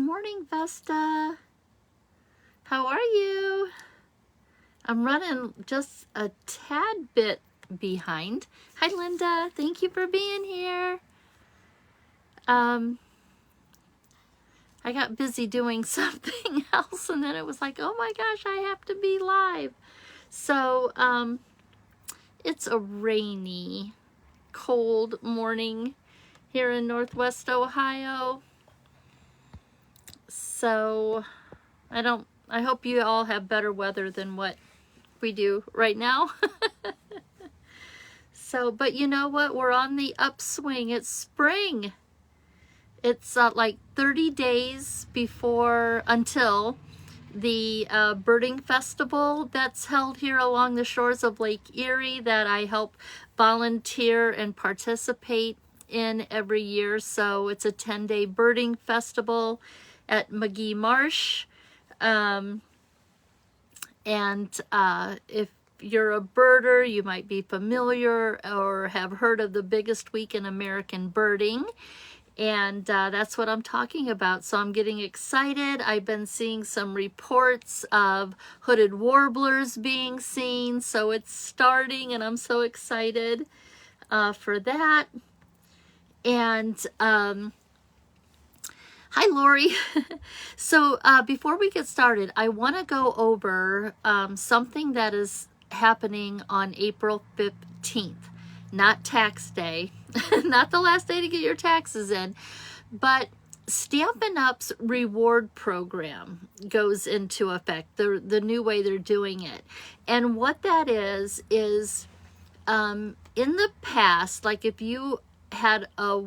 morning, Vesta. How are you? I'm running just a tad bit behind. Hi, Linda. Thank you for being here. I got busy doing something else, and then it was like, oh my gosh, I have to be live. So, it's a rainy, cold morning here in Northwest Ohio. So, I hope you all have better weather than what we do right now. So, but you know what? We're on the upswing. It's spring. It's like 30 days until the birding festival that's held here along the shores of Lake Erie that I help volunteer and participate in every year. So it's a 10-day birding festival at McGee Marsh. If you're a birder, you might be familiar or have heard of the biggest week in American birding. And that's what I'm talking about. So I'm getting excited. I've been seeing some reports of hooded warblers being seen. So it's starting, and I'm so excited for that. And hi, Lori. So before we get started, I want to go over something that is happening on April 15th. Not tax day, not the last day to get your taxes in, but Stampin' Up's reward program goes into effect, the new way they're doing it. And what that is in the past, like if you had a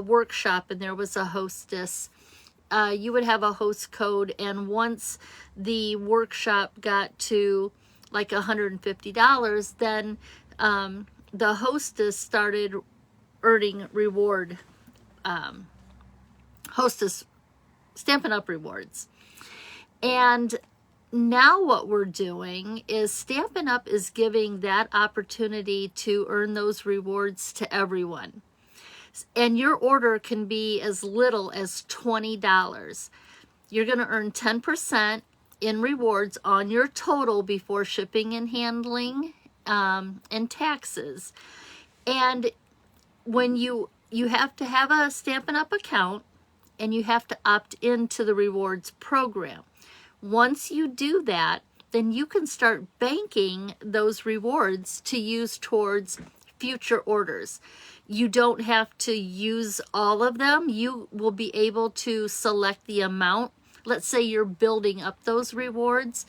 workshop and there was a hostess, you would have a host code, and once the workshop got to like $150, then the hostess started earning reward, hostess Stampin' Up rewards. And now what we're doing is Stampin' Up is giving that opportunity to earn those rewards to everyone. And your order can be as little as $20. You're going to earn 10% in rewards on your total before shipping and handling and taxes. And when you have to have a Stampin' Up account, and you have to opt into the rewards program. Once you do that, then you can start banking those rewards to use towards future orders. You don't have to use all of them. You will be able to select the amount. Let's say you're building up those rewards.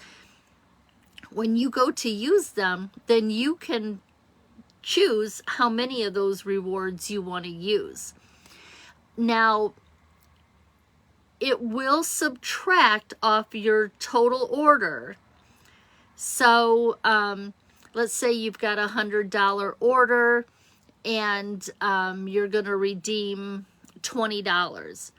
When you go to use them, then you can choose how many of those rewards you want to use. Now, it will subtract off your total order. So, let's say you've got a $100 order and you're going to redeem $20.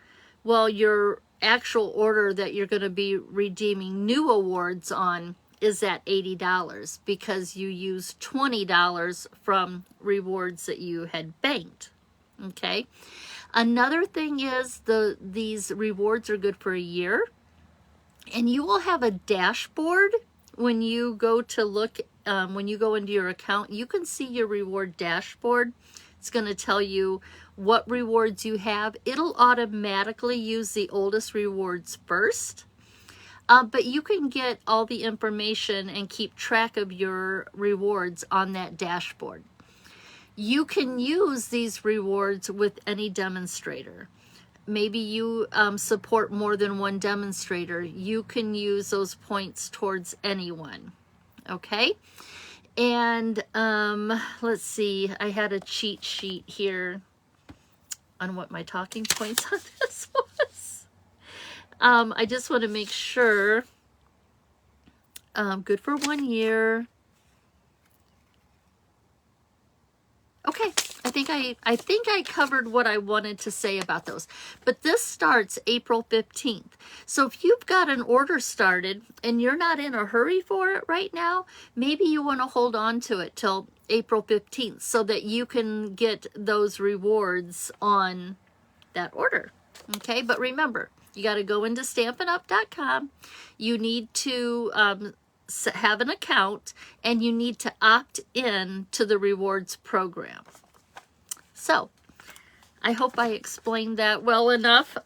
Well, your actual order that you're going to be redeeming new awards on is at $80 because you used $20 from rewards that you had banked. Okay. Another thing is these rewards are good for a year, and you will have a dashboard when you go to look. When you go into your account, you can see your reward dashboard. It's going to tell you what rewards you have. It'll automatically use the oldest rewards first. But you can get all the information and keep track of your rewards on that dashboard. You can use these rewards with any demonstrator. Maybe you support more than one demonstrator. You can use those points towards anyone. Okay? And let's see. I had a cheat sheet here on what my talking points on this was. I just want to make sure. Good for 1 year. Okay, I think I covered what I wanted to say about those. But this starts April 15th. So if you've got an order started and you're not in a hurry for it right now, maybe you want to hold on to it till April 15th so that you can get those rewards on that order. Okay, but remember, You got to go into stampinup.com. You need to have an account, and you need to opt in to the rewards program. So I hope I explained that well enough.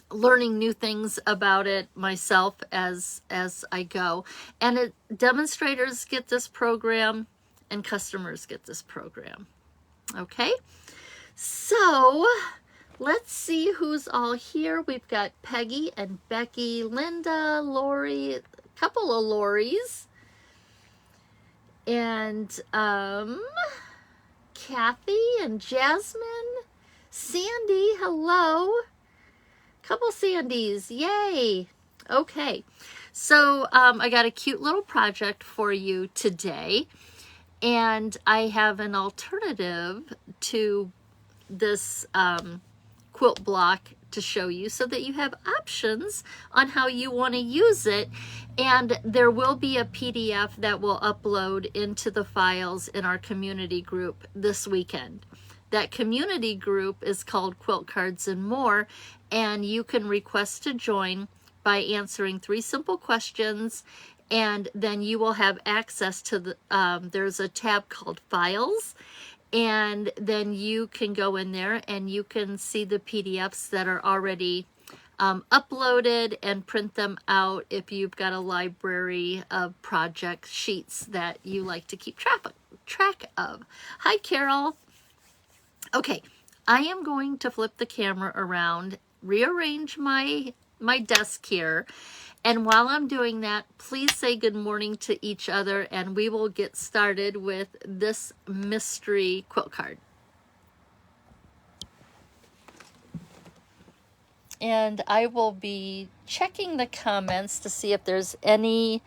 Learning new things about it myself as I go. And demonstrators get this program and customers get this program. Okay, so let's see who's all here. We've got Peggy and Becky, Linda, Lori, a couple of Loris, and Kathy and Jasmine, Sandy, hello. Couple Sandys, yay. Okay, so I got a cute little project for you today, and I have an alternative to this quilt block to show you so that you have options on how you want to use it. And there will be a PDF that will upload into the files in our community group this weekend. That community group is called Quilt Cards and More, and you can request to join by answering 3 simple questions, and then you will have access to the, there's a tab called Files, and then you can go in there and you can see the PDFs that are already uploaded and print them out if you've got a library of project sheets that you like to keep track of. Hi, Carol. Okay, I am going to flip the camera around, rearrange my desk here, and while I'm doing that, please say good morning to each other, and we will get started with this mystery quilt card. And I will be checking the comments to see if there's any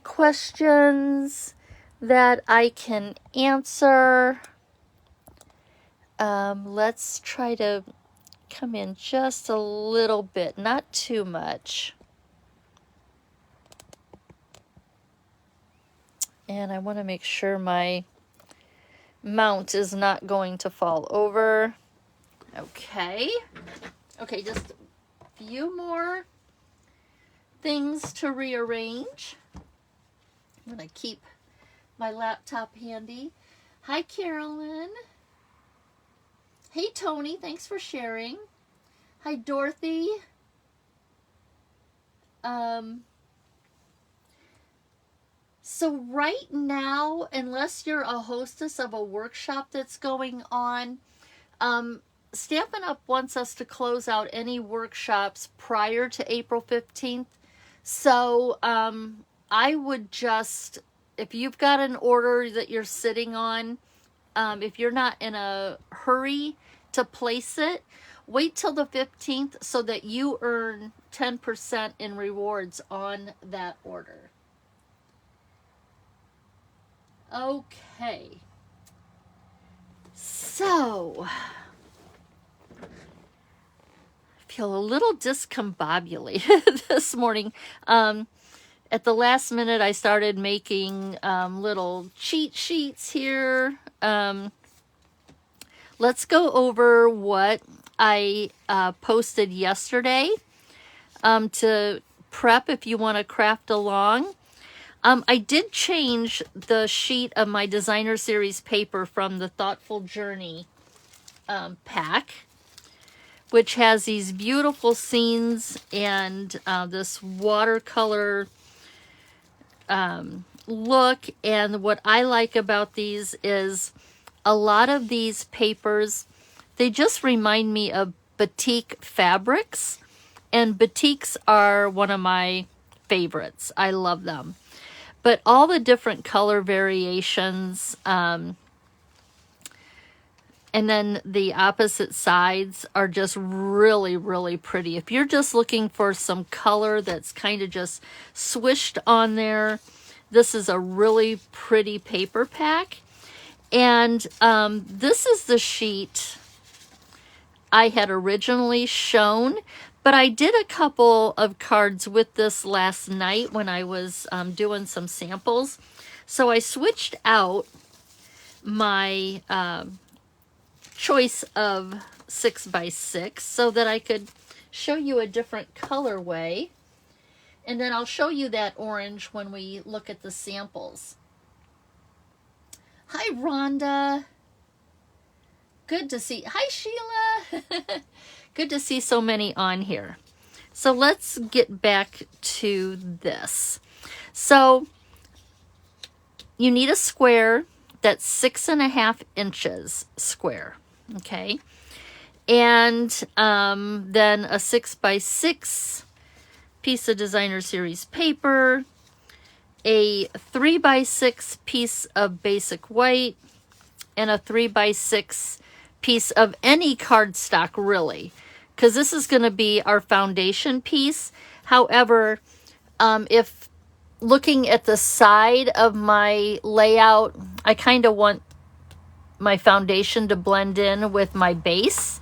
questions that I can answer. Let's try to come in just a little bit, not too much. And I want to make sure my mount is not going to fall over. Okay. Okay, just a few more things to rearrange. I'm going to keep my laptop handy. Hi, Carolyn. Hey, Tony, thanks for sharing. Hi, Dorothy. So right now, unless you're a hostess of a workshop that's going on, Stampin' Up! Wants us to close out any workshops prior to April 15th. So I would just, if you've got an order that you're sitting on, if you're not in a hurry to place it, wait till the 15th so that you earn 10% in rewards on that order. Okay. So, I feel a little discombobulated this morning. At the last minute, I started making little cheat sheets here. Let's go over what I posted yesterday to prep if you want to craft along. I did change the sheet of my designer series paper from the Thoughtful Journey pack, which has these beautiful scenes and this watercolor look. And what I like about these is a lot of these papers, they just remind me of batik fabrics, and batiks are one of my favorites. I love them. But all the different color variations, and then the opposite sides are just really, really pretty. If you're just looking for some color that's kind of just swished on there, this is a really pretty paper pack. And this is the sheet I had originally shown, but I did a couple of cards with this last night when I was doing some samples. So I switched out my choice of 6x6 so that I could show you a different colorway. And then I'll show you that orange when we look at the samples. Hi, Rhonda. Good to see. Hi, Sheila. Good to see so many on here. So let's get back to this. So you need a square that's 6.5 inches square. Okay. And then a 6x6 piece of designer series paper, a 3x6 piece of basic white, and a 3x6 piece of any cardstock, really, because this is going to be our foundation piece. However, if looking at the side of my layout, I kind of want my foundation to blend in with my base.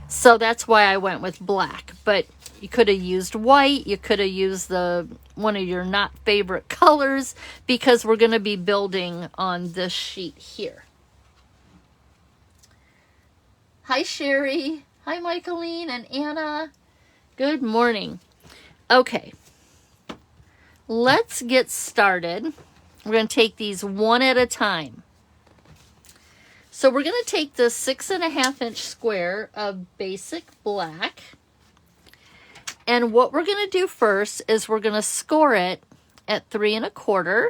So that's why I went with black. But you could have used white. You could have used one of your not favorite colors, because we're going to be building on this sheet here. Hi, Sherry. Hi, Michaeline and Anna. Good morning. Okay. Let's get started. We're going to take these one at a time. So we're going to take the 6.5 inch square of basic black. And what we're going to do first is we're going to score it at 3 1/4.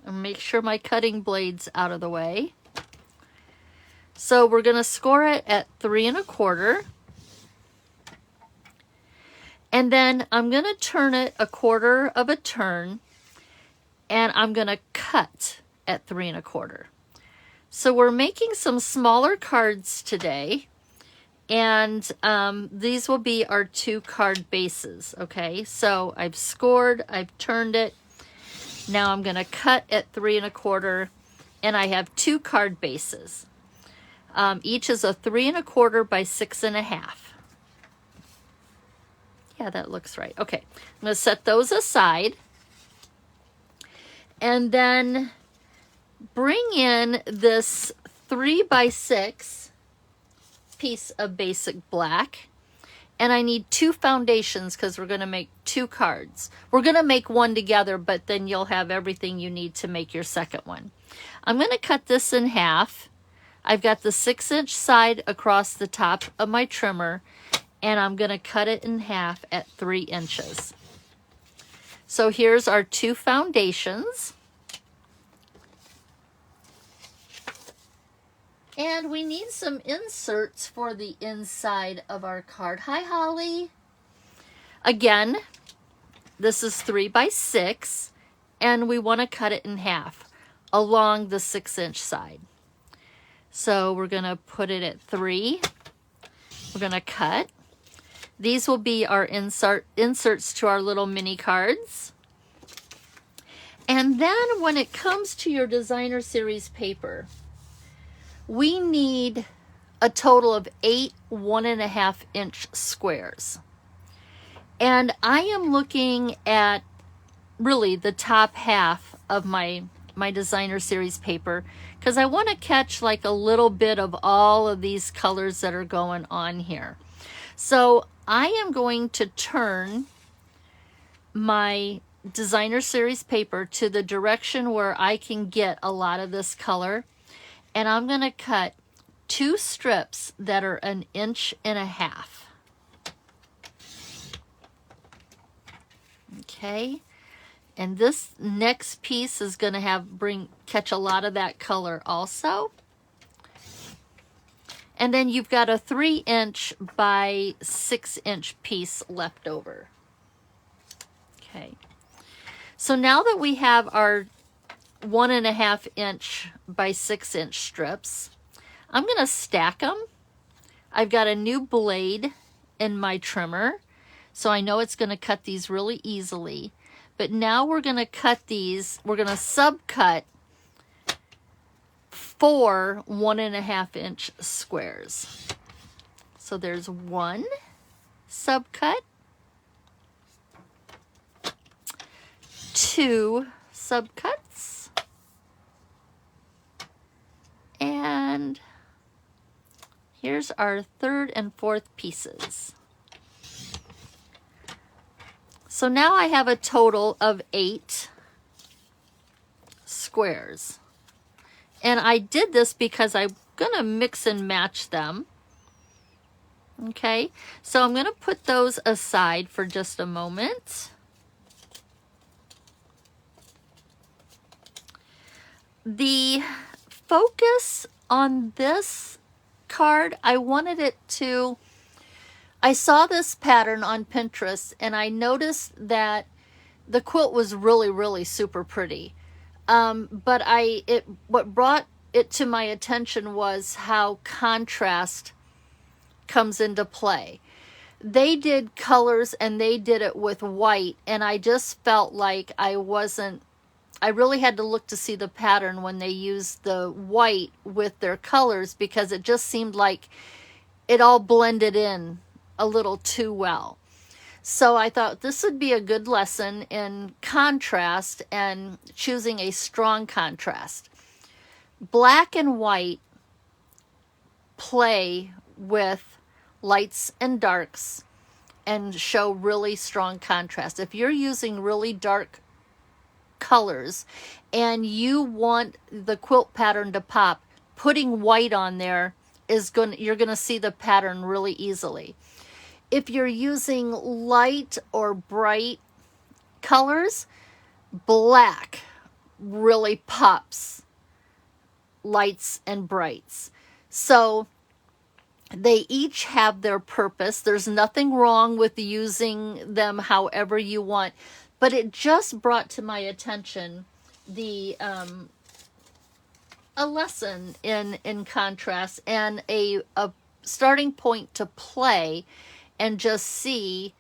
And make sure my cutting blade's out of the way. So we're going to score it at 3 1/4. And then I'm going to turn it 1/4 of a turn. And I'm going to cut at 3 1/4. So we're making some smaller cards today, and these will be our 2 card bases, okay? So I've scored, I've turned it. Now I'm going to cut at 3 1/4, and I have 2 card bases. Each is a 3 1/4 by 6.5. Yeah, that looks right. Okay, I'm going to set those aside, and then bring in this 3x6 piece of basic black, and I need 2 foundations because we're going to make 2 cards. We're going to make one together, but then you'll have everything you need to make your second one. I'm going to cut this in half. I've got the 6-inch side across the top of my trimmer, and I'm going to cut it in half at 3 inches. So here's our 2 foundations. And we need some inserts for the inside of our card. Hi, Holly. Again, this is 3x6, and we want to cut it in half along the 6-inch side. So we're going to put it at 3. We're going to cut. These will be our inserts to our little mini cards. And then when it comes to your designer series paper, we need a total of 8 1.5 inch squares. And I am looking at really the top half of my designer series paper, because I want to catch like a little bit of all of these colors that are going on here. So I am going to turn my designer series paper to the direction where I can get a lot of this color. And I'm going to cut 2 strips that are 1.5 inches. Okay. And this next piece is going to catch a lot of that color also. And then you've got a 3-inch by 6-inch piece left over. Okay. So now that we have our 1.5 inch by 6-inch strips, I'm going to stack them. I've got a new blade in my trimmer, so I know it's going to cut these really easily. But now we're going to cut these, we're going to subcut 4 1.5 inch squares. So there's 1 subcut, 2 subcuts, and here's our 3rd and 4th pieces. So now I have a total of 8 squares. And I did this because I'm going to mix and match them. Okay, so I'm going to put those aside for just a moment. The focus on this card, I wanted it to, I saw this pattern on Pinterest and I noticed that the quilt was really, really super pretty. But what brought it to my attention was how contrast comes into play. They did colors and they did it with white, and I just felt like I really had to look to see the pattern when they used the white with their colors, because it just seemed like it all blended in a little too well. So I thought this would be a good lesson in contrast and choosing a strong contrast. Black and white play with lights and darks and show really strong contrast. If you're using really dark colors and you want the quilt pattern to pop, putting white on there you're going to see the pattern really easily. If you're using light or bright colors, black really pops lights and brights. So they each have their purpose. There's nothing wrong with using them however you want, but it just brought to my attention a lesson in contrast and a starting point to play and just see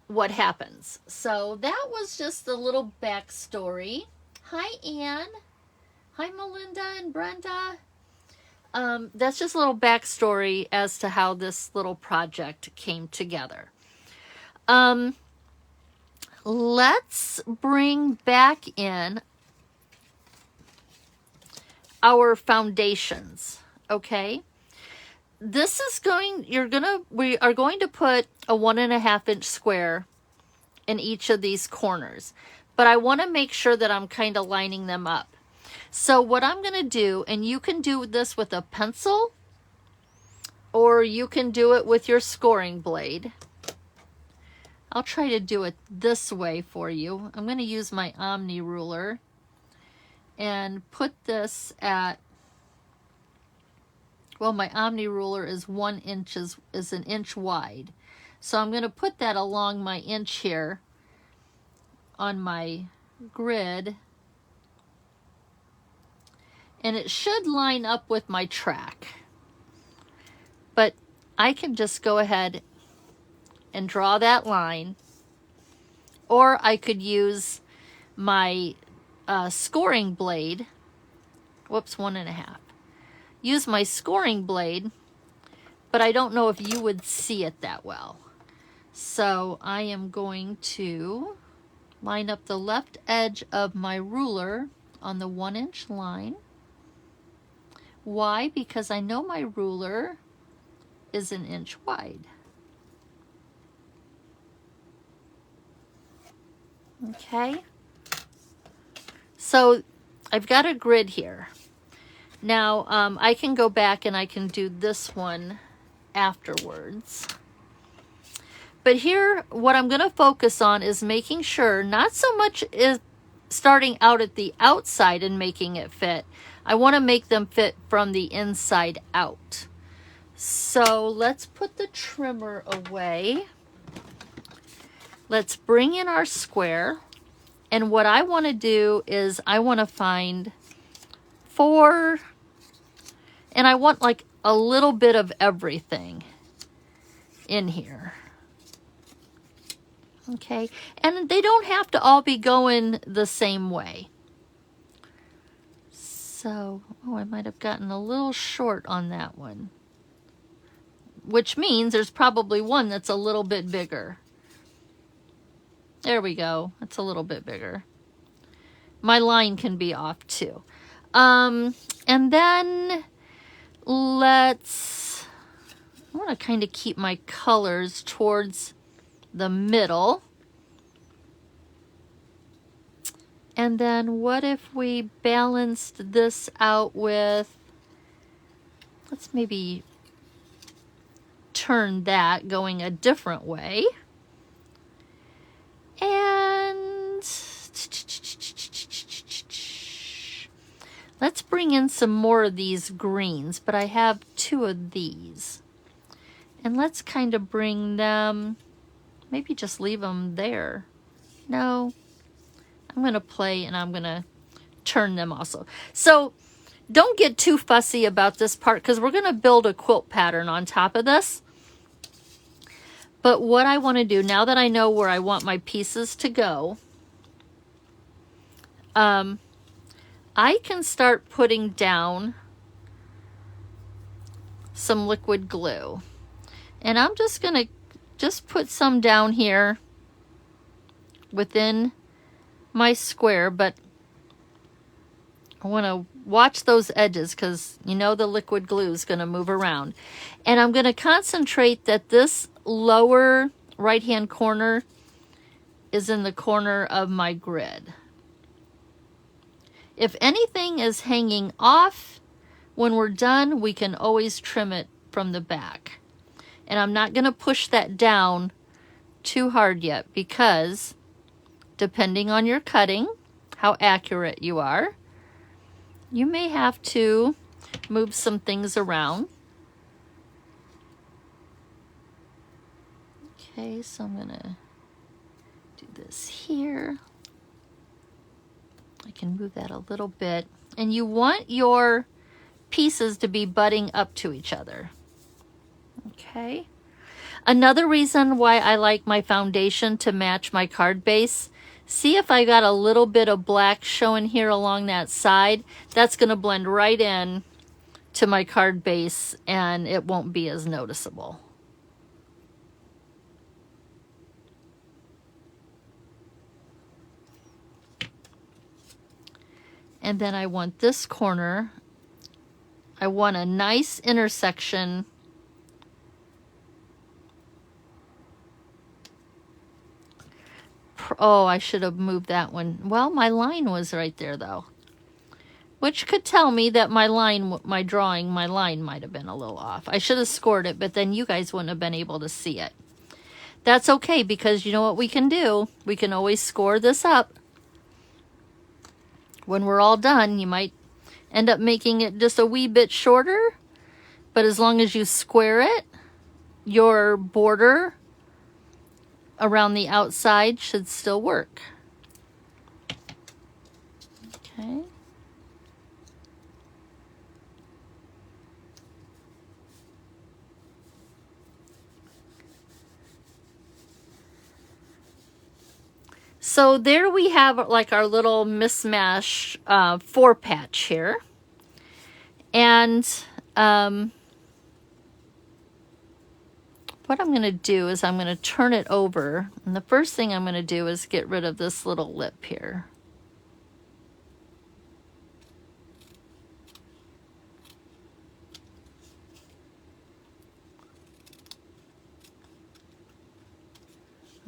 what happens. So that was just a little backstory. Hi, Anne. Hi, Melinda and Brenda. That's just a little backstory as to how this little project came together. Let's bring back in our foundations, okay? This is we are going to put a 1.5 inch square in each of these corners, but I want to make sure that I'm kind of lining them up. So what I'm going to do, and you can do this with a pencil or you can do it with your scoring blade. I'll try to do it this way for you. I'm going to use my Omni ruler and put this at, well, my Omni ruler is 1 inch, is an inch wide. So I'm going to put that along my inch here on my grid. And it should line up with my track. But I can just go ahead and draw that line. Or I could use my scoring blade. Whoops, 1.5. Use my scoring blade, but I don't know if you would see it that well. So I am going to line up the left edge of my ruler on the 1 inch line. Why? Because I know my ruler is 1 inch wide. Okay. So I've got a grid here. Now I can go back and I can do this one afterwards. But here, what I'm going to focus on is making sure, not so much is starting out at the outside and making it fit. I want to make them fit from the inside out. So let's put the trimmer away. Let's bring in our square. And what I want to do is I want to find 4, and I want like a little bit of everything in here. Okay, and they don't have to all be going the same way. So, oh, I might have gotten a little short on that one, which means there's probably one that's a little bit bigger. There we go. It's a little bit bigger. My line can be off too. And then I want to kind of keep my colors towards the middle. And then what if we balanced this out with, let's maybe turn that going a different way. And let's bring in some more of these greens, but I have 2 of these. And let's kind of bring them, maybe just leave them there. No, I'm going to play and I'm going to turn them also. So don't get too fussy about this part because we're going to build a quilt pattern on top of this. But what I want to do, now that I know where I want my pieces to go, I can start putting down some liquid glue. And I'm just going to just put some down here within my square, but I want to watch those edges because you know the liquid glue is going to move around. And I'm going to concentrate that this lower right hand corner is in the corner of my grid. If anything is hanging off when we're done, we can always trim it from the back. And I'm not going to push that down too hard yet because depending on your cutting, how accurate you are, you may have to move some things around. Okay, so I'm going to do this here. I can move that a little bit. And you want your pieces to be butting up to each other. Okay. Another reason why I like my foundation to match my card base, see if I got a little bit of black showing here along that side, that's going to blend right in to my card base and it won't be as noticeable. And then I want this corner, I want a nice intersection. Oh, I should have moved that one. Well, my line was right there though, which could tell me that my line, my drawing, my line might have been a little off. I should have scored it, but then you guys wouldn't have been able to see it. That's okay, because you know what we can do? We can always score this up. When we're all done, you might end up making it just a wee bit shorter, but as long as you square it, your border around the outside should still work. Okay. So there we have like our little mismatch 4-patch here. And what I'm going to do is I'm going to turn it over. And the first thing I'm going to do is get rid of this little lip here.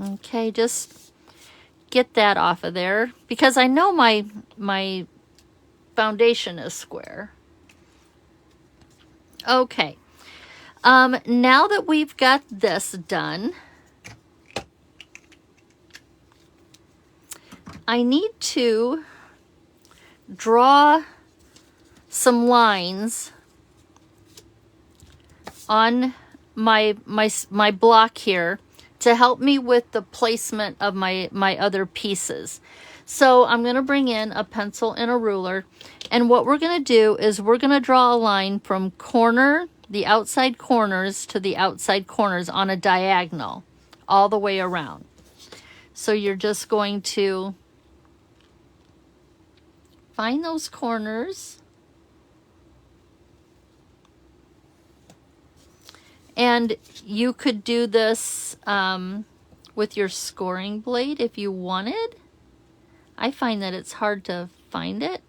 Okay, just get that off of there because I know my foundation is square. Okay. Now that we've got this done, I need to draw some lines on my block here to help me with the placement of my other pieces. So I'm going to bring in a pencil and a ruler, and what we're going to do is we're going to draw a line from the outside corners to the outside corners on a diagonal all the way around. So you're just going to find those corners and you could do this with your scoring blade if you wanted. I find that it's hard to find it,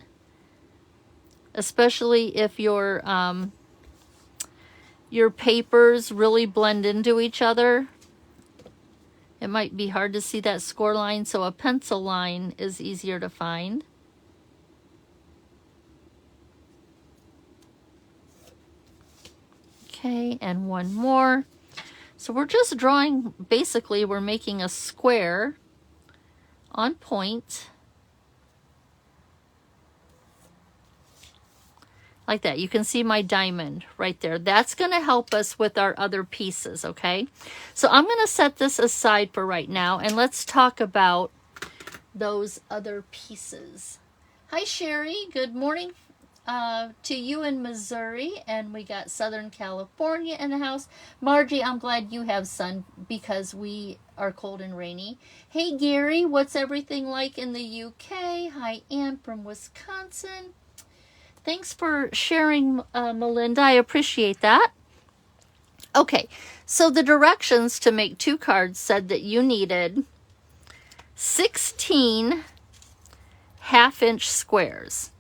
especially if your papers really blend into each other. It might be hard to see that score line, so a pencil line is easier to find. Okay, and one more. So we're just drawing, basically we're making a square on point. Like that. You can see my diamond right there. That's going to help us with our other pieces, okay? So I'm going to set this aside for right now, and let's talk about those other pieces. Hi, Sherry. Good morning to you in Missouri, and we got Southern California in the house. Margie, I'm glad you have sun because we are cold and rainy. Hey, Gary, what's everything like in the UK? Hi, Ann from Wisconsin. Thanks for sharing, Melinda. I appreciate that. Okay, so the directions to make 2 cards said that you needed 16 half-inch squares.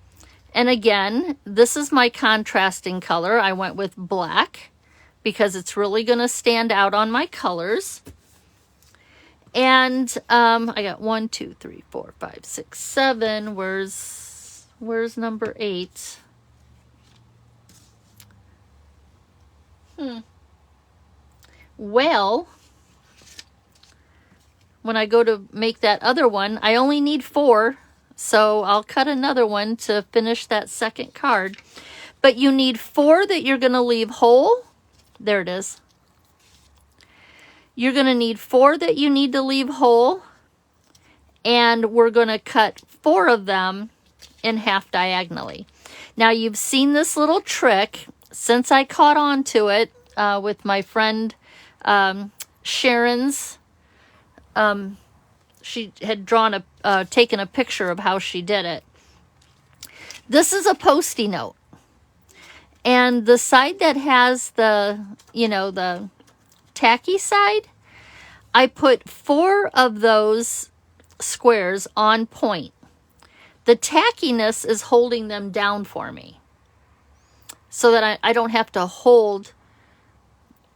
And again, this is my contrasting color. I went with black because it's really going to stand out on my colors. And I got 1, 2, 3, 4, 5, 6, 7. Where's number 8? Well, when I go to make that other one, I only need 4. So I'll cut another one to finish that second card. But you need 4 that you're going to leave whole. There it is. You're going to need 4 that you need to leave whole. And we're going to cut 4 of them in half diagonally. Now you've seen this little trick since I caught on to it with my friend Sharon's. She had drawn taken a picture of how she did it. This is a Post-it note, and the side that has the the tacky side, I put 4 of those squares on point. The tackiness is holding them down for me so that I don't have to hold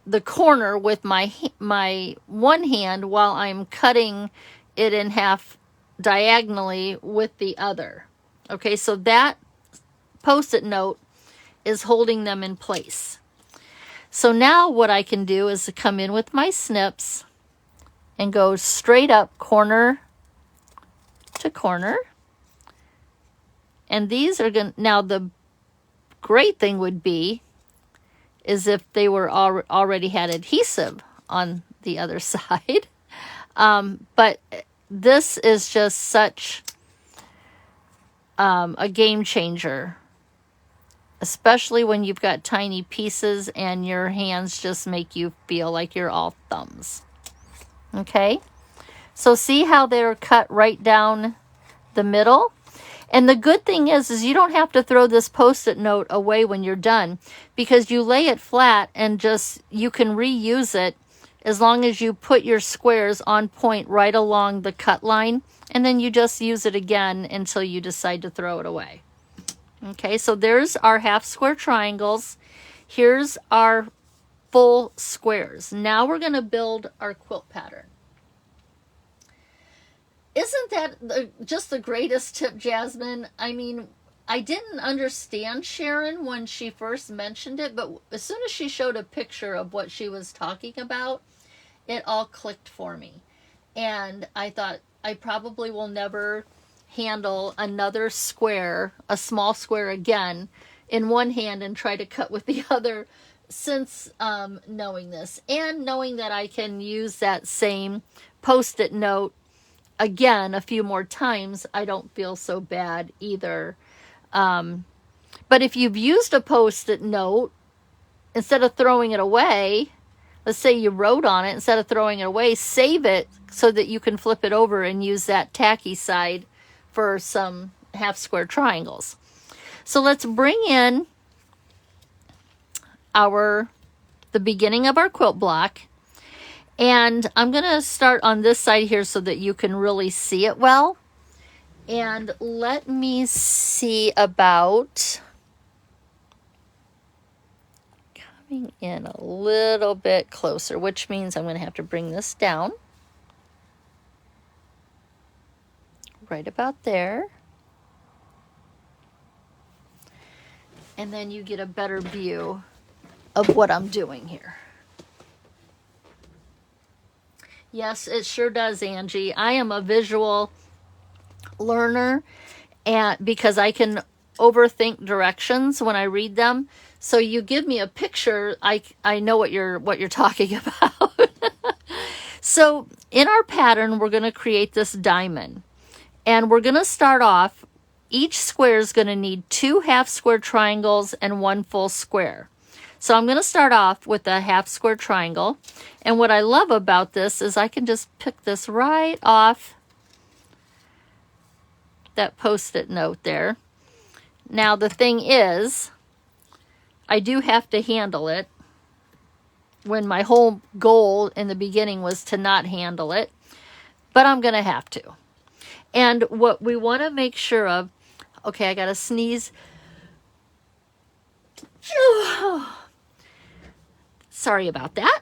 the corner with my one hand while I'm cutting it in half diagonally with the other. Okay, so that Post-it note is holding them in place. So now what I can do is to come in with my snips and go straight up corner to corner. And these are going to, now the great thing would be is if they were already had adhesive on the other side. But this is just such a game changer, especially when you've got tiny pieces and your hands just make you feel like you're all thumbs. Okay, so see how they're cut right down the middle? And the good thing is you don't have to throw this Post-it note away when you're done, because you lay it flat and you can reuse it as long as you put your squares on point right along the cut line, and then you just use it again until you decide to throw it away. Okay, so there's our half square triangles. Here's our full squares. Now we're going to build our quilt pattern. Isn't that just the greatest tip, Jasmine? I mean, I didn't understand Sharon when she first mentioned it, but as soon as she showed a picture of what she was talking about, it all clicked for me. And I thought, I probably will never handle another square, a small square again, in one hand and try to cut with the other since knowing this. And knowing that I can use that same Post-it note again a few more times, I don't feel so bad either. But if you've used a Post-it note, instead of throwing it away, let's say you wrote on it, instead of throwing it away, save it so that you can flip it over and use that tacky side for some half square triangles. So let's bring in the beginning of our quilt block. And I'm going to start on this side here so that you can really see it well. And let me see about coming in a little bit closer, which means I'm going to have to bring this down. right about there. And then you get a better view of what I'm doing here. Yes, it sure does, Angie. I am a visual learner, and because I can overthink directions when I read them. So you give me a picture, I know what you're talking about. So in our pattern, we're going to create this diamond. And we're going to start off, each square is going to need 2 half square triangles and 1 full square. So I'm going to start off with a half square triangle. And what I love about this is I can just pick this right off that post-it note there. Now the thing is, I do have to handle it, when my whole goal in the beginning was to not handle it, but I'm going to have to. And what we want to make sure of, okay, I got to sneeze. Sorry about that.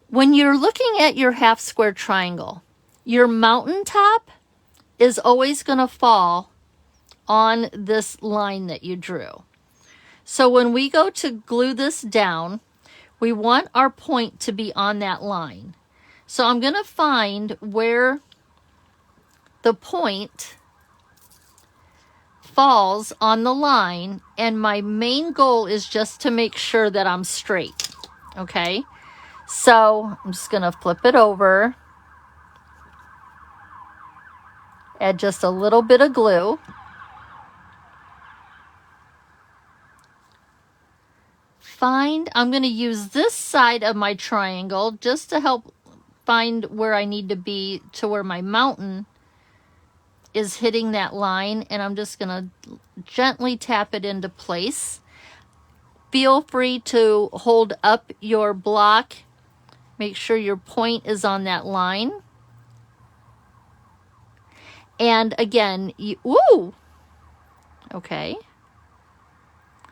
When you're looking at your half square triangle, your mountaintop is always going to fall on this line that you drew. So when we go to glue this down, we want our point to be on that line. So I'm going to find where the point falls on the line, and my main goal is just to make sure that I'm straight. Okay, so I'm just going to flip it over, add just a little bit of glue. I'm going to use this side of my triangle just to help find where I need to be to where my mountain is hitting that line, and I'm just going to gently tap it into place. Feel free to hold up your block. Make sure your point is on that line. And again, okay.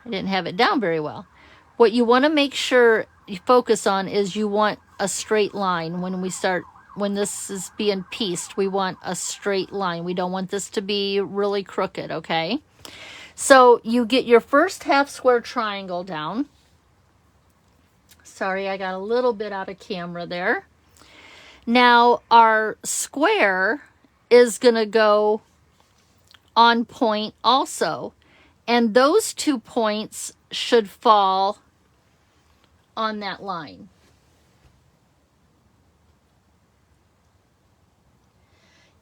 I didn't have it down very well. What you want to make sure you focus on is you want a straight line when this is being pieced. We want a straight line. We don't want this to be really crooked, okay? So you get your first half square triangle down. Sorry, I got a little bit out of camera there. Now our square is going to go on point also. And those 2 points should fall on that line.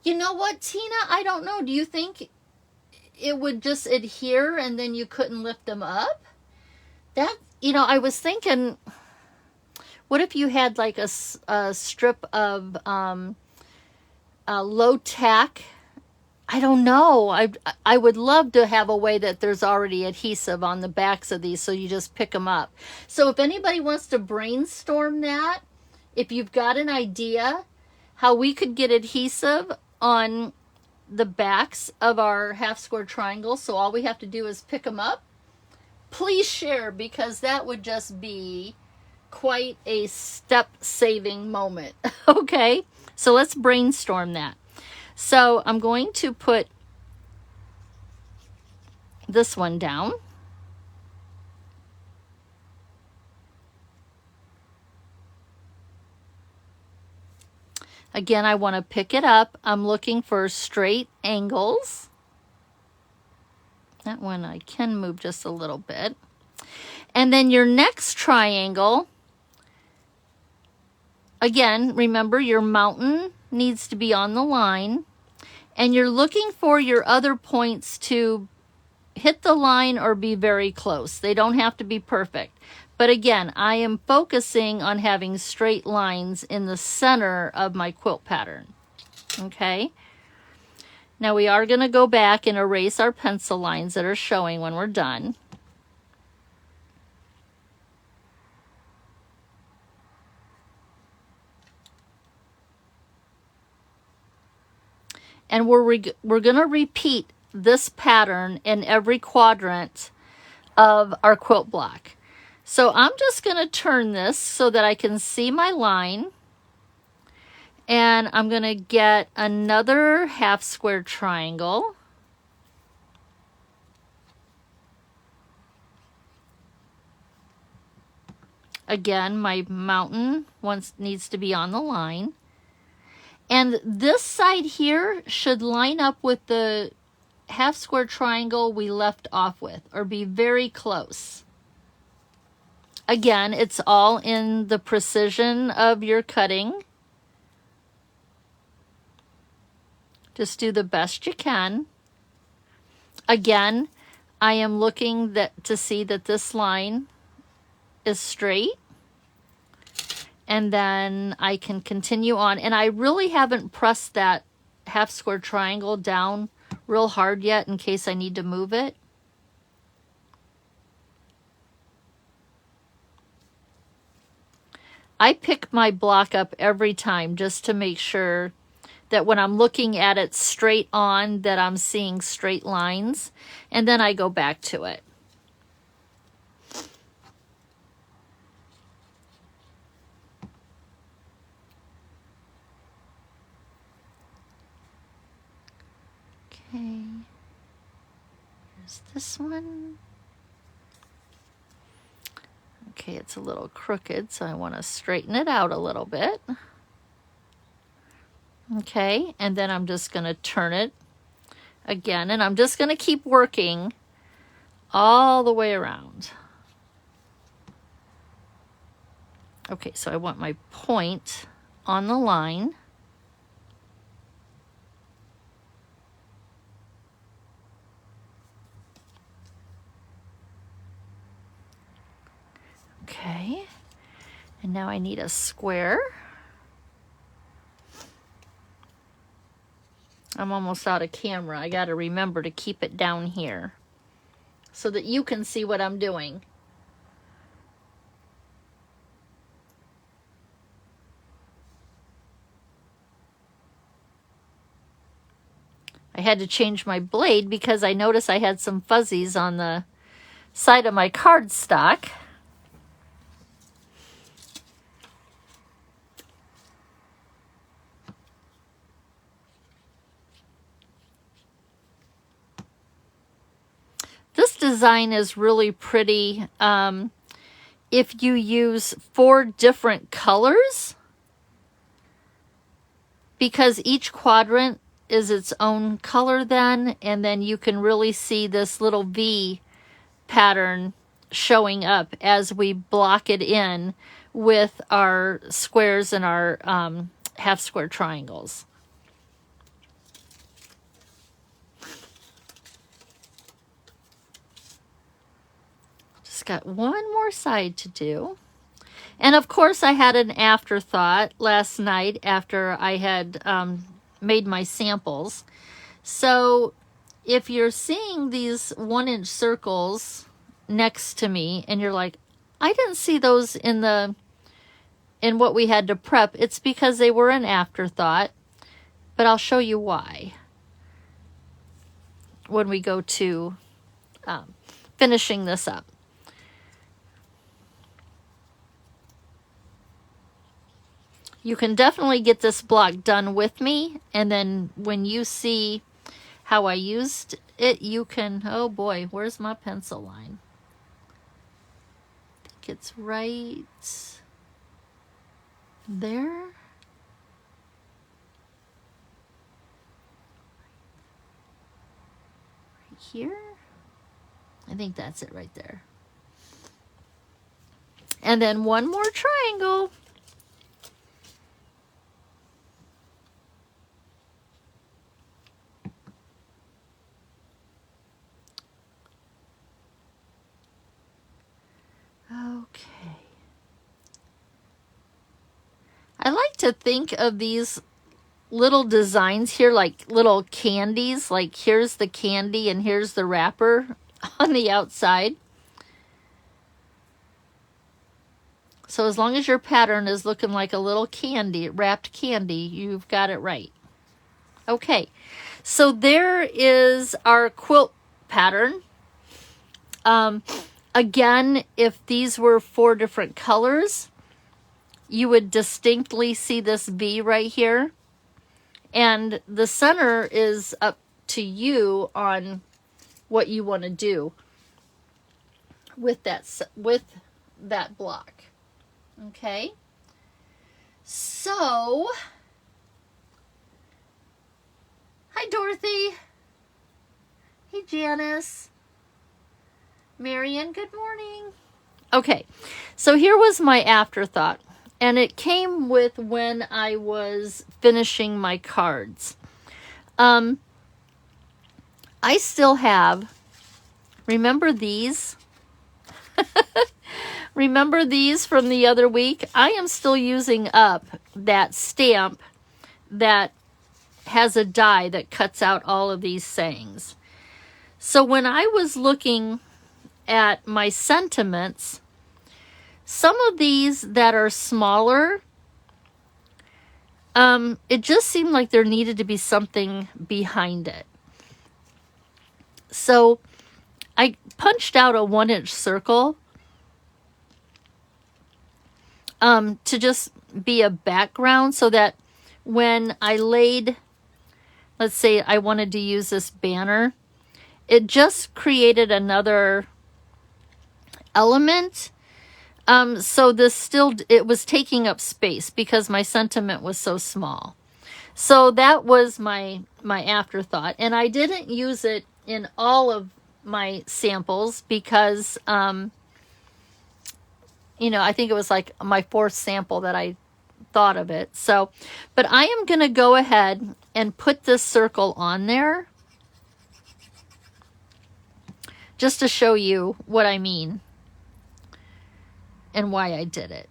You know what, Tina? I don't know. Do you think it would just adhere and then you couldn't lift them up? That, I was thinking, what if you had like a strip of low tack? I don't know. I would love to have a way that there's already adhesive on the backs of these, so you just pick them up. So if anybody wants to brainstorm that, if you've got an idea how we could get adhesive on the backs of our half square triangles, so all we have to do is pick them up, please share, because that would just be quite a step-saving moment. Okay, so let's brainstorm that. So I'm going to put this one down. Again, I want to pick it up. I'm looking for straight angles. That one I can move just a little bit. And then your next triangle, again, remember your mountain needs to be on the line, and you're looking for your other points to hit the line or be very close. They don't have to be perfect. But again, I am focusing on having straight lines in the center of my quilt pattern. Okay. Now we are going to go back and erase our pencil lines that are showing when we're done. And we're going to repeat this pattern in every quadrant of our quilt block. So I'm just going to turn this so that I can see my line. And I'm going to get another half square triangle. Again, my mountain needs to be on the line. And this side here should line up with the half square triangle we left off with, or be very close. Again, it's all in the precision of your cutting. Just do the best you can. Again, I am looking to see that this line is straight. And then I can continue on. And I really haven't pressed that half square triangle down real hard yet in case I need to move it. I pick my block up every time just to make sure that when I'm looking at it straight on, that I'm seeing straight lines, and then I go back to it. Okay, here's this one. Okay, it's a little crooked, so I want to straighten it out a little bit. Okay, and then I'm just going to turn it again, and I'm just going to keep working all the way around. Okay, so I want my point on the line. Okay, and now I need a square. I'm almost out of camera. I got to remember to keep it down here so that you can see what I'm doing. I had to change my blade because I noticed I had some fuzzies on the side of my cardstock. This design is really pretty if you use 4 different colors, because each quadrant is its own color then, and then you can really see this little V pattern showing up as we block it in with our squares and our half square triangles. Got one more side to do. And of course I had an afterthought last night after I had made my samples. So if you're seeing these 1-inch circles next to me and you're like, I didn't see those in what we had to prep, it's because they were an afterthought, but I'll show you why when we go to finishing this up. You can definitely get this block done with me, and then when you see how I used it, you can, oh boy, where's my pencil line? I think it's right there. Right here. I think that's it right there. And then one more triangle. Okay. I like to think of these little designs here like little candies, like here's the candy and here's the wrapper on the outside. So as long as your pattern is looking like a little candy, wrapped candy, you've got it right. Okay, so there is our quilt pattern. Again, if these were 4 different colors, you would distinctly see this V right here. And the center is up to you on what you want to do with that block. Okay? So, hi Dorothy. Hey Janice. Marion, good morning. Okay, so here was my afterthought. And it came with when I was finishing my cards. I still have, remember these? Remember these from the other week? I am still using up that stamp that has a die that cuts out all of these sayings. So when I was looking at my sentiments, some of these that are smaller, it just seemed like there needed to be something behind it. So I punched out a 1-inch circle to just be a background so that when I laid, let's say I wanted to use this banner, it just created another element. So this still, it was taking up space because my sentiment was so small. So that was my afterthought. And I didn't use it in all of my samples because, you know, I think it was like my 4th sample that I thought of it. So, but I am going to go ahead and put this circle on there just to show you what I mean and why I did it.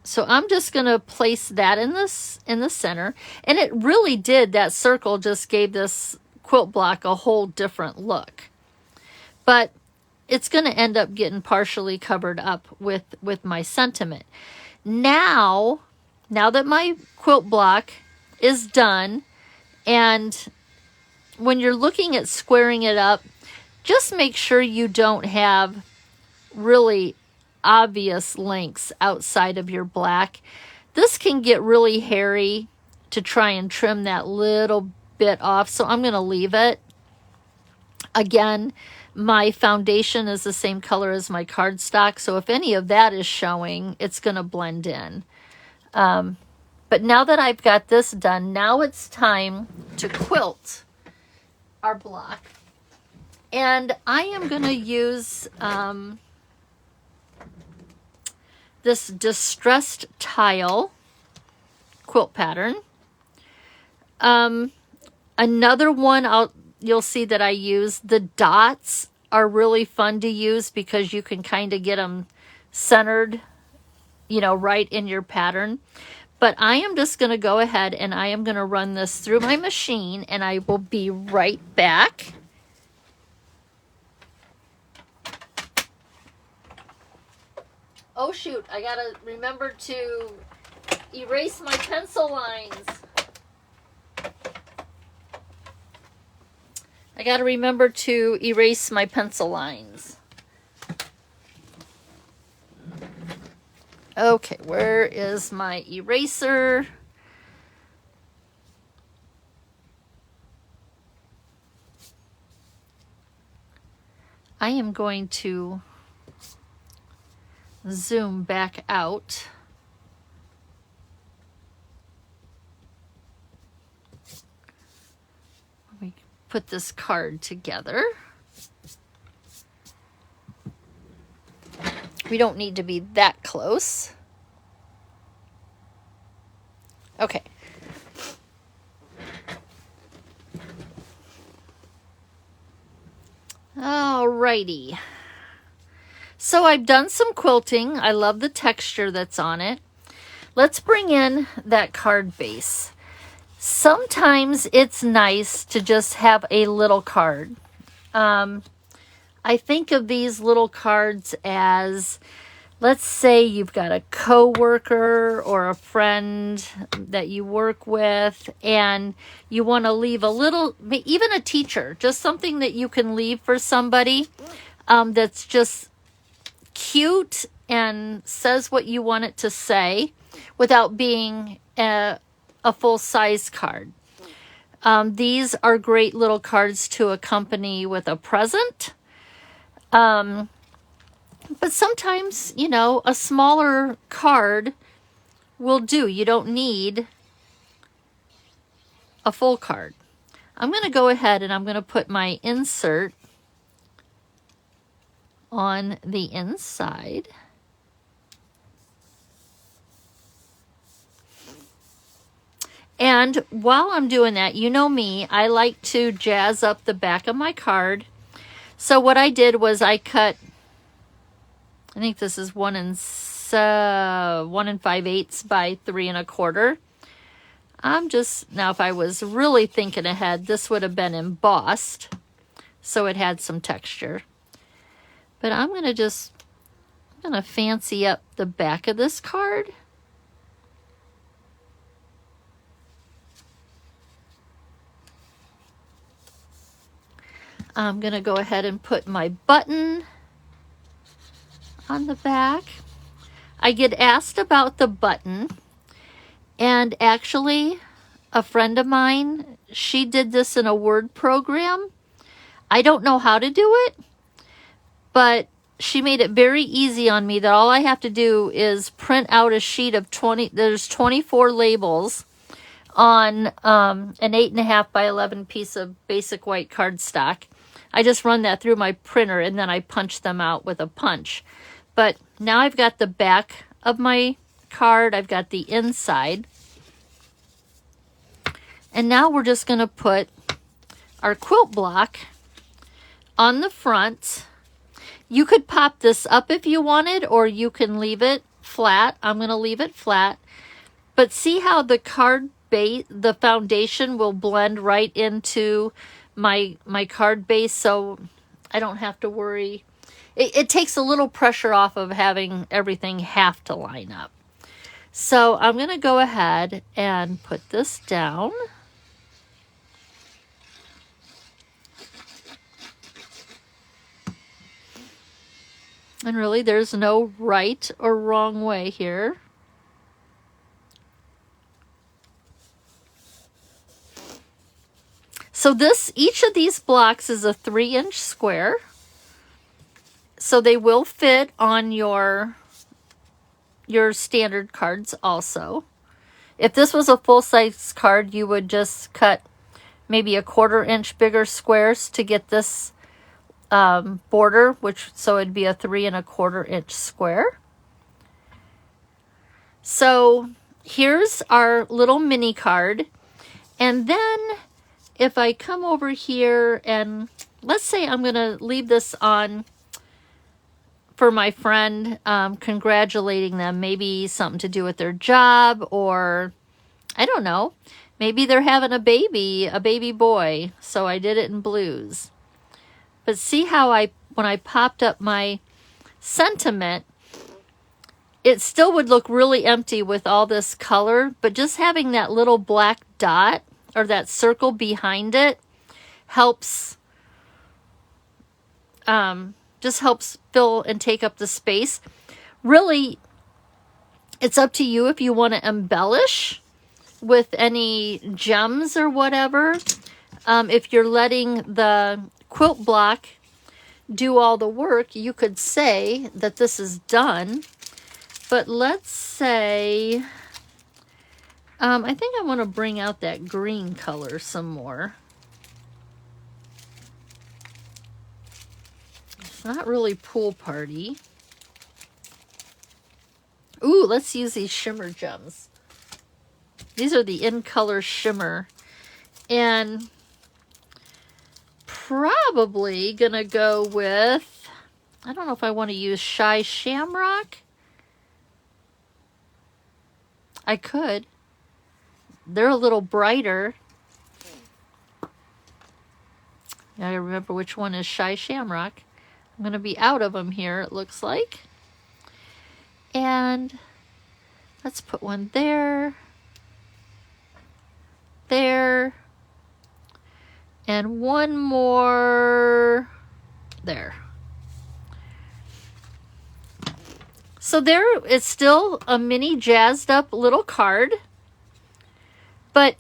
So I'm just going to place that in the center, and it really did, that circle just gave this quilt block a whole different look. But it's going to end up getting partially covered up with my sentiment. Now that my quilt block is done, and when you're looking at squaring it up, just make sure you don't have really obvious links outside of your black. This can get really hairy to try and trim that little bit off, so I'm going to leave it. Again, my foundation is the same color as my cardstock, so if any of that is showing, it's going to blend in. But now that I've got this done, now it's time to quilt our block. And I am going to use this distressed tile quilt pattern. Another one you'll see that I use, the dots are really fun to use because you can kind of get them centered, you know, right in your pattern. But I am just going to go ahead and I am going to run this through my machine, and I will be right back. Oh shoot, I gotta remember to erase my pencil lines. I gotta remember to erase my pencil lines. Okay, where is my eraser? I am going to zoom back out. Let me put this card together. We don't need to be that close. Okay. Alrighty. So I've done some quilting. I love the texture that's on it. Let's bring in that card base. Sometimes it's nice to just have a little card. I think of these little cards as, let's say you've got a coworker or a friend that you work with, and you want to leave a little, even a teacher, just something that you can leave for somebody that's just cute and says what you want it to say. without being a full-size card. These are great little cards to accompany with a present. But sometimes, you know, a smaller card will do. You don't need a full card. I'm going to go ahead and I'm going to put my insert on the inside. And while I'm doing that, you know me, I like to jazz up the back of my card. So what I did was I cut, I think this is 1 5/8 by 3 1/4. I'm just, now if I was really thinking ahead, this would have been embossed, so it had some texture. But I'm going to fancy up the back of this card. I'm going to go ahead and put my button on the back. I get asked about the button, and actually a friend of mine, she did this in a Word program. I don't know how to do it, but she made it very easy on me that all I have to do is print out a sheet of 20, there's 24 labels on an 8.5 by 11 piece of basic white cardstock. I just run that through my printer and then I punch them out with a punch. But now I've got the back of my card, I've got the inside. And now we're just going to put our quilt block on the front. You could pop this up if you wanted, or you can leave it flat. I'm going to leave it flat. But see how the card base, the foundation will blend right into my card base, so I don't have to worry. It takes a little pressure off of having everything have to line up. So I'm going to go ahead and put this down. And really, there's no right or wrong way here. So each of these blocks is a 3-inch square. So they will fit on your standard cards also. If this was a full-size card, you would just cut maybe a 1/4 inch bigger squares to get this border, so it'd be a 3 1/4 inch square. So here's our little mini card. And then if I come over here and let's say I'm going to leave this on for my friend, congratulating them, maybe something to do with their job, or I don't know, maybe they're having a baby boy, so I did it in blues. But see how when I popped up my sentiment, it still would look really empty with all this color, but just having that little black dot or that circle behind it helps, just helps fill and take up the space. Really, it's up to you if you want to embellish with any gems or whatever. If you're letting the quilt block do all the work, you could say that this is done. But let's say, I think I want to bring out that green color some more. It's not really pool party. Ooh, let's use these shimmer gems. These are the in color shimmer. And probably gonna go with, I don't know if I want to use Shy Shamrock. I could. They're a little brighter. Gotta remember which one is Shy Shamrock. I'm gonna be out of them here, it looks like. And let's put one there. There. And one more there. So there is still a mini jazzed up little card, but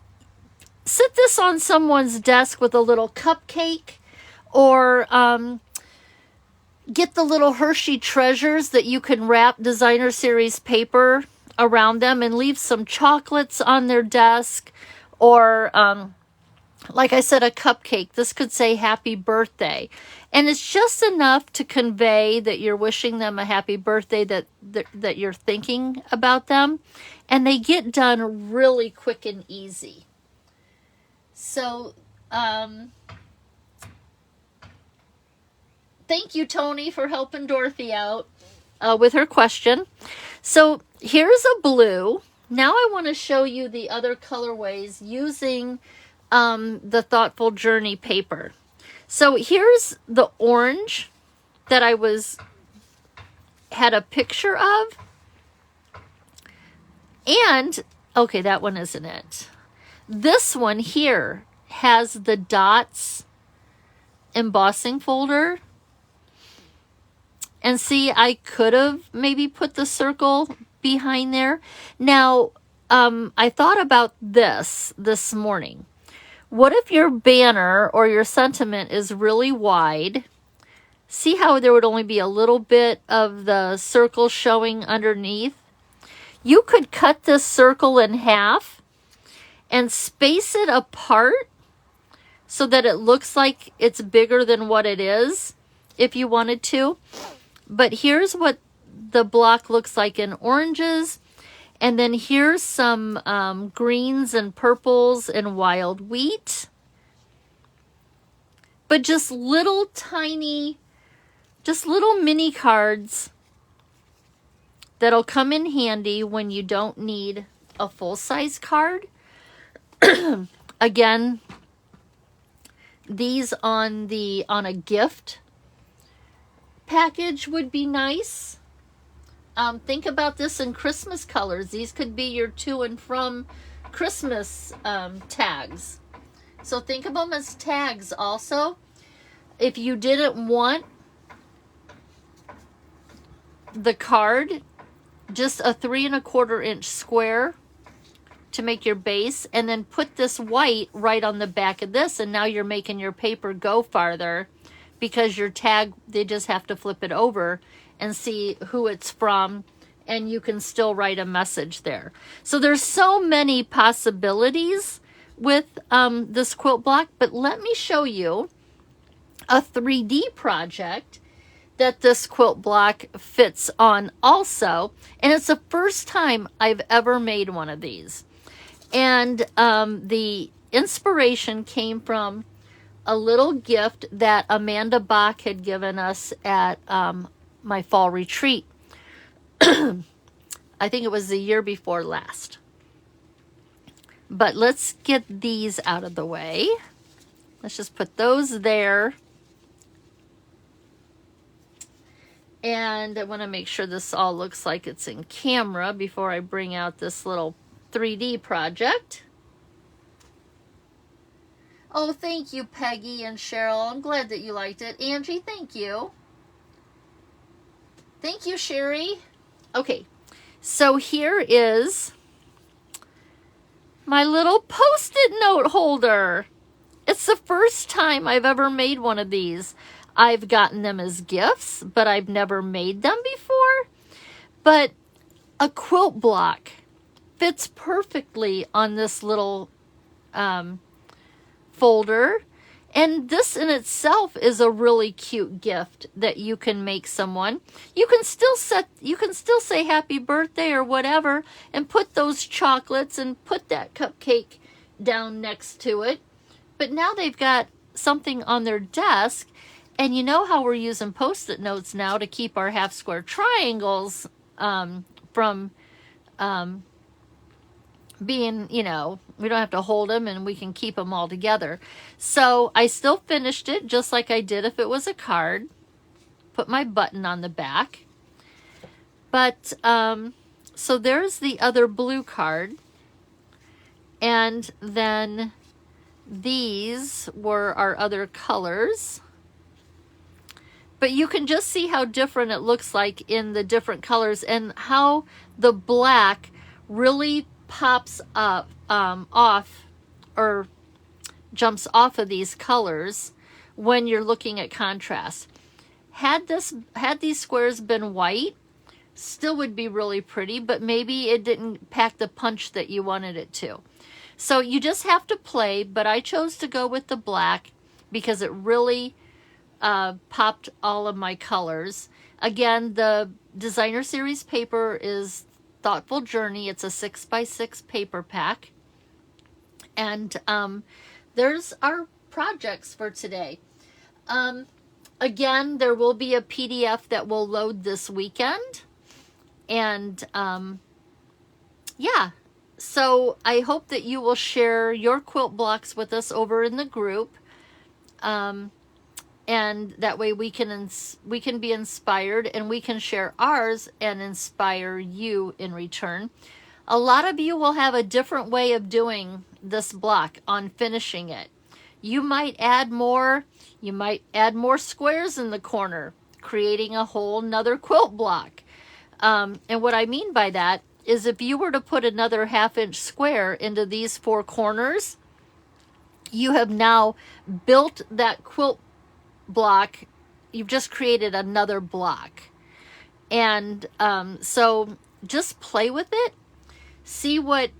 sit this on someone's desk with a little cupcake, or get the little Hershey treasures that you can wrap designer series paper around them and leave some chocolates on their desk, or like I said, a cupcake. This could say happy birthday, and it's just enough to convey that you're wishing them a happy birthday, that you're thinking about them, and they get done really quick and easy. So thank you, Tony, for helping Dorothy out with her question. So here's a blue. Now I want to show you the other colorways using the Thoughtful Journey paper. So here's the orange that I had a picture of. And, okay, that one isn't it. This one here has the dots embossing folder. And see, I could have maybe put the circle behind there. Now, I thought about this morning. What if your banner or your sentiment is really wide? See how there would only be a little bit of the circle showing underneath? You could cut this circle in half and space it apart so that it looks like it's bigger than what it is, if you wanted to. But here's what the block looks like in oranges. And then here's some greens and purples and wild wheat. But just little tiny, just little mini cards that'll come in handy when you don't need a full-size card. Again, these on a gift package would be nice. Think about this in Christmas colors. These could be your to and from Christmas tags. So think of them as tags also. If you didn't want the card, just a 3 1/4 inch square to make your base, and then put this white right on the back of this, and now you're making your paper go farther, because your tag, they just have to flip it over and see who it's from, and you can still write a message there. So there's so many possibilities with this quilt block, but let me show you a 3D project that this quilt block fits on also, and it's the first time I've ever made one of these. And the inspiration came from a little gift that Amanda Bach had given us at my fall retreat. I think it was the year before last. But let's get these out of the way. Let's just put those there. And I want to make sure this all looks like it's in camera before I bring out this little 3D project. Oh, thank you, Peggy and Cheryl. I'm glad that you liked it. Angie, thank you. Thank you, Sherry. Okay, so here is my little Post-it note holder. It's the first time I've ever made one of these. I've gotten them as gifts, but I've never made them before. But a quilt block fits perfectly on this little folder. And this in itself is a really cute gift that you can make someone. You can still say happy birthday or whatever, and put those chocolates and put that cupcake down next to it. But now they've got something on their desk. And you know how we're using Post-it notes now to keep our half square triangles from being, you know, we don't have to hold them and we can keep them all together. So I still finished it just like I did if it was a card. Put my button on the back. But, so there's the other blue card. And then these were our other colors. But you can just see how different it looks like in the different colors, and how the black really pops up off, or jumps off of these colors when you're looking at contrast. Had these squares been white, still would be really pretty, but maybe it didn't pack the punch that you wanted it to. So you just have to play, but I chose to go with the black because it really popped all of my colors. Again, the designer series paper is Thoughtful Journey. It's a 6x6 paper pack. And there's our projects for today. Again, there will be a PDF that will load this weekend. And yeah, so I hope that you will share your quilt blocks with us over in the group. And that way we can be inspired, and we can share ours and inspire you in return. A lot of you will have a different way of doing this block on finishing it. You might add more squares in the corner, creating a whole nother quilt block. And what I mean by that is, if you were to put another 1/2-inch square into these 4 corners, you have now built that quilt block. You've just created another block. And so just play with it, see what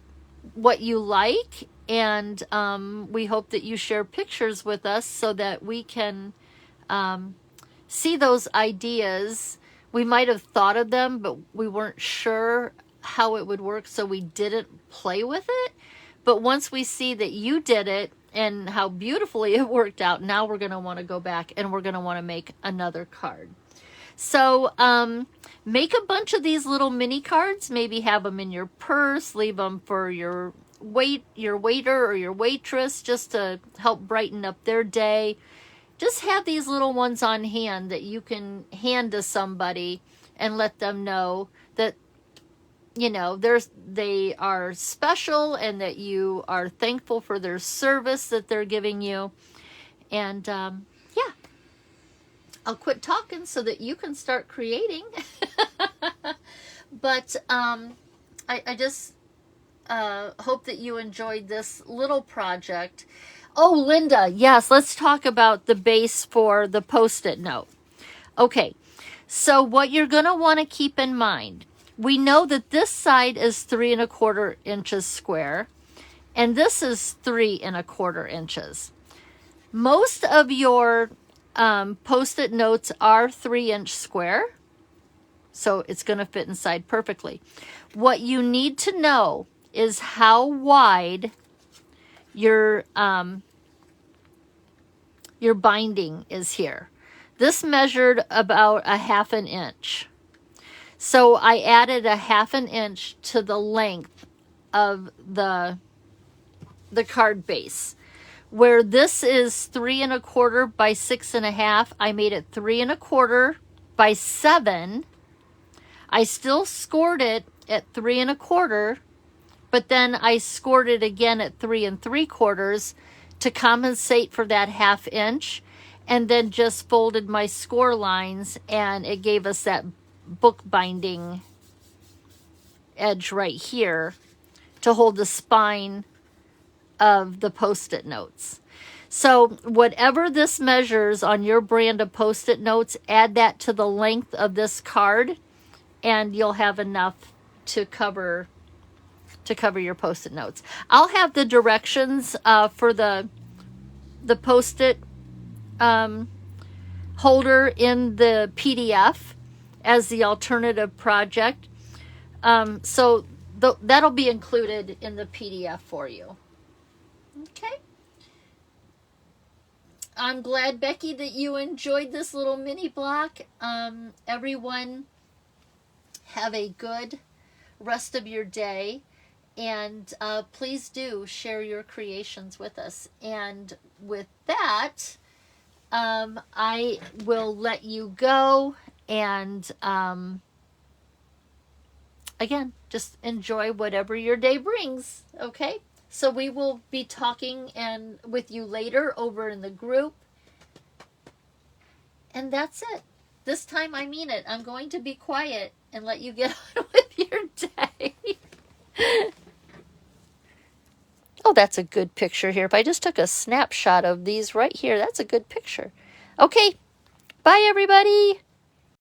you like, and we hope that you share pictures with us so that we can see those ideas. We might have thought of them, but we weren't sure how it would work, so we didn't play with it. But once we see that you did it and how beautifully it worked out, now we're going to want to go back and we're going to want to make another card. So make a bunch of these little mini cards. Maybe have them in your purse, leave them for your waiter or your waitress, just to help brighten up their day. Just have these little ones on hand that you can hand to somebody and let them know that, you know, they are special, and that you are thankful for their service that they're giving you. And yeah, I'll quit talking so that you can start creating. But I just hope that you enjoyed this little project. Oh, Linda, yes, let's talk about the base for the Post-it note. Okay, so what you're going to want to keep in mind, we know that this side is 3 1/4 inches square, and this is 3 1/4 inches. Most of your Post-it notes are 3-inch square, so it's going to fit inside perfectly. What you need to know is how wide your binding is here. This measured about 1/2 inch. So I added 1/2 inch to the length of the card base. Where this is 3 1/4 by 6 1/2, I made it 3 1/4 by 7. I still scored it at 3 1/4, but then I scored it again at 3 3/4 to compensate for that 1/2 inch, and then just folded my score lines, and it gave us that bookbinding edge right here to hold the spine of the Post-it notes. So whatever this measures on your brand of Post-it notes, add that to the length of this card, and you'll have enough to cover your Post-it notes. I'll have the directions for the Post-it holder in the PDF as the alternative project. So that'll be included in the PDF for you. Okay. I'm glad, Becky, that you enjoyed this little mini block. Everyone, have a good rest of your day. And please do share your creations with us. And with that, I will let you go. And again, just enjoy whatever your day brings. Okay? So we will be talking with you later over in the group. And that's it. This time I mean it. I'm going to be quiet and let you get on with your day. Oh, that's a good picture here. If I just took a snapshot of these right here, that's a good picture. Okay, bye everybody.